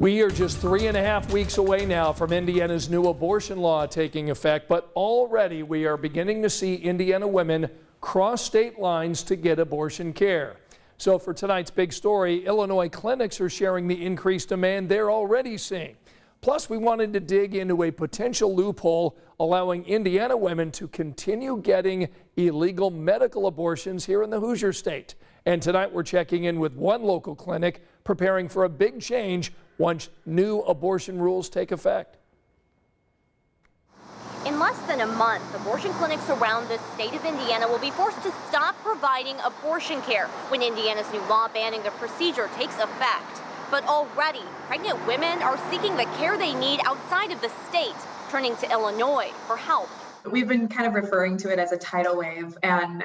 We are just 3.5 weeks away now from Indiana's new abortion law taking effect, but already we are beginning to see Indiana women cross state lines to get abortion care. So for tonight's big story, Illinois clinics are sharing the increased demand they're already seeing. Plus, we wanted to dig into a potential loophole allowing Indiana women to continue getting illegal medical abortions here in the Hoosier State. And tonight we're checking in with one local clinic preparing for a big change once new abortion rules take effect. In less than a month, abortion clinics around the state of Indiana will be forced to stop providing abortion care when Indiana's new law banning the procedure takes effect. But already, pregnant women are seeking the care they need outside of the state, turning to Illinois for help. We've been kind of referring to it as a tidal wave, and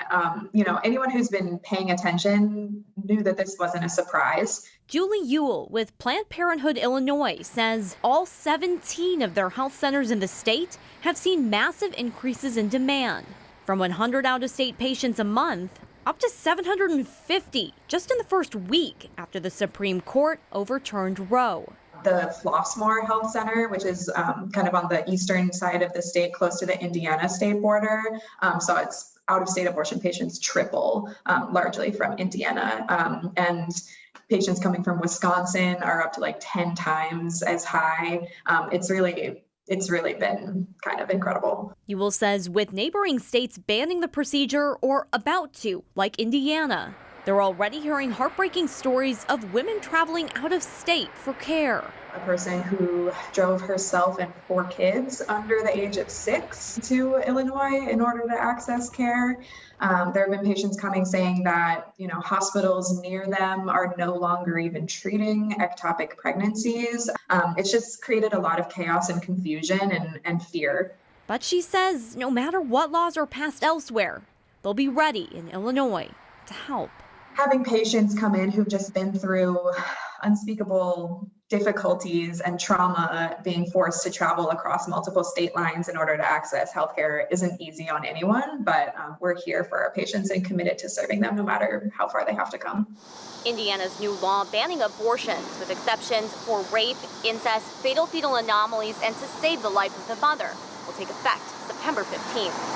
anyone who's been paying attention knew that this wasn't a surprise. Julie Ewell with Planned Parenthood Illinois says all 17 of their health centers in the state have seen massive increases in demand, from 100 out-of-state patients a month up to 750 just in the first week after the Supreme Court overturned Roe. The Flossmoor Health Center, which is kind of on the eastern side of the state, close to the Indiana state border, saw its out-of-state abortion patients triple, largely from Indiana. And patients coming from Wisconsin are up to like 10 times as high. It's really been kind of incredible. Ewell says with neighboring states banning the procedure or about to, like Indiana, they're already hearing heartbreaking stories of women traveling out of state for care. A person who drove herself and 4 kids under the age of 6 to Illinois in order to access care. There have been patients coming saying that, hospitals near them are no longer even treating ectopic pregnancies. It's just created a lot of chaos and confusion and fear. But she says no matter what laws are passed elsewhere, they'll be ready in Illinois to help. Having patients come in who've just been through unspeakable difficulties and trauma, being forced to travel across multiple state lines in order to access healthcare isn't easy on anyone, but we're here for our patients and committed to serving them no matter how far they have to come. Indiana's new law banning abortions with exceptions for rape, incest, fatal fetal anomalies, and to save the life of the mother will take effect September 15th.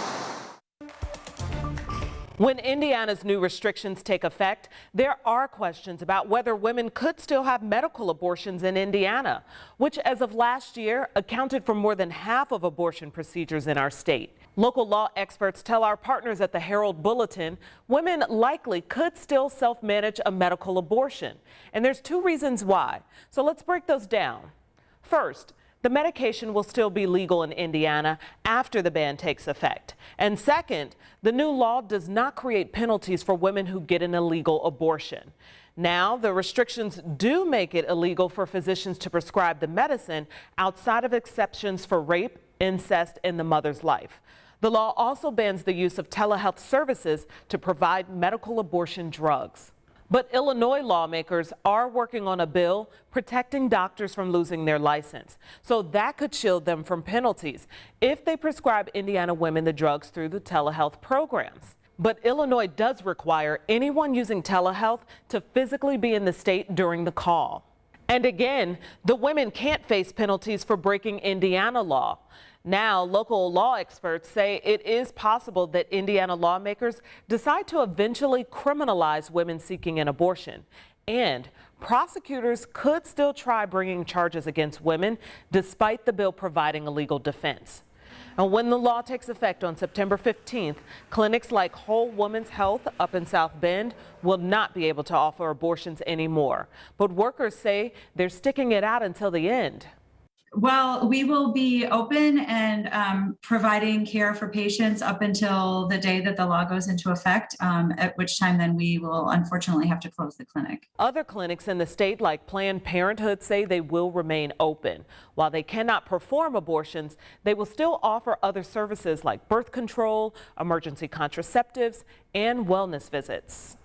When Indiana's new restrictions take effect, there are questions about whether women could still have medical abortions in Indiana, which as of last year accounted for more than half of abortion procedures in our state. Local law experts tell our partners at the Herald Bulletin women likely could still self-manage a medical abortion. And there's 2 reasons why. So let's break those down. First, the medication will still be legal in Indiana after the ban takes effect. And second, the new law does not create penalties for women who get an illegal abortion. Now, the restrictions do make it illegal for physicians to prescribe the medicine outside of exceptions for rape, incest, and the mother's life. The law also bans the use of telehealth services to provide medical abortion drugs. But Illinois lawmakers are working on a bill protecting doctors from losing their license. So that could shield them from penalties if they prescribe Indiana women the drugs through the telehealth programs. But Illinois does require anyone using telehealth to physically be in the state during the call. And again, the women can't face penalties for breaking Indiana law. Now, local law experts say it is possible that Indiana lawmakers decide to eventually criminalize women seeking an abortion. And prosecutors could still try bringing charges against women despite the bill providing a legal defense. And when the law takes effect on September 15th, clinics like Whole Woman's Health up in South Bend will not be able to offer abortions anymore. But workers say they're sticking it out until the end. Well, we will be open and providing care for patients up until the day that the law goes into effect, at which time then we will unfortunately have to close the clinic. Other clinics in the state like Planned Parenthood say they will remain open. While they cannot perform abortions, they will still offer other services like birth control, emergency contraceptives, and wellness visits.